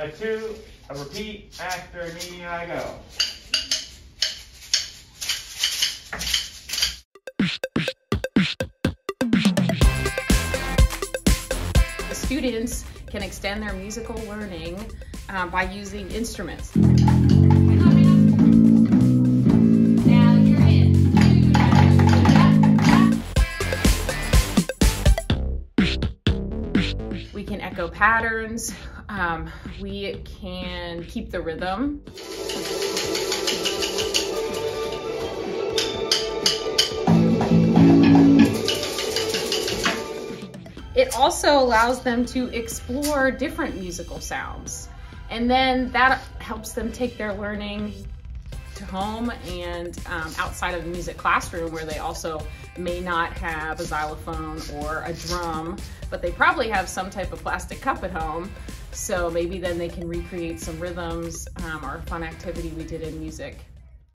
a 2, a repeat, after me I go. The students can extend their musical learning by using instruments. We can echo patterns. We can keep the rhythm. It also allows them to explore different musical sounds. And then that helps them take their learning to home and outside of the music classroom, where they also may not have a xylophone or a drum, but they probably have some type of plastic cup at home. So maybe then they can recreate some rhythms or a fun activity we did in music.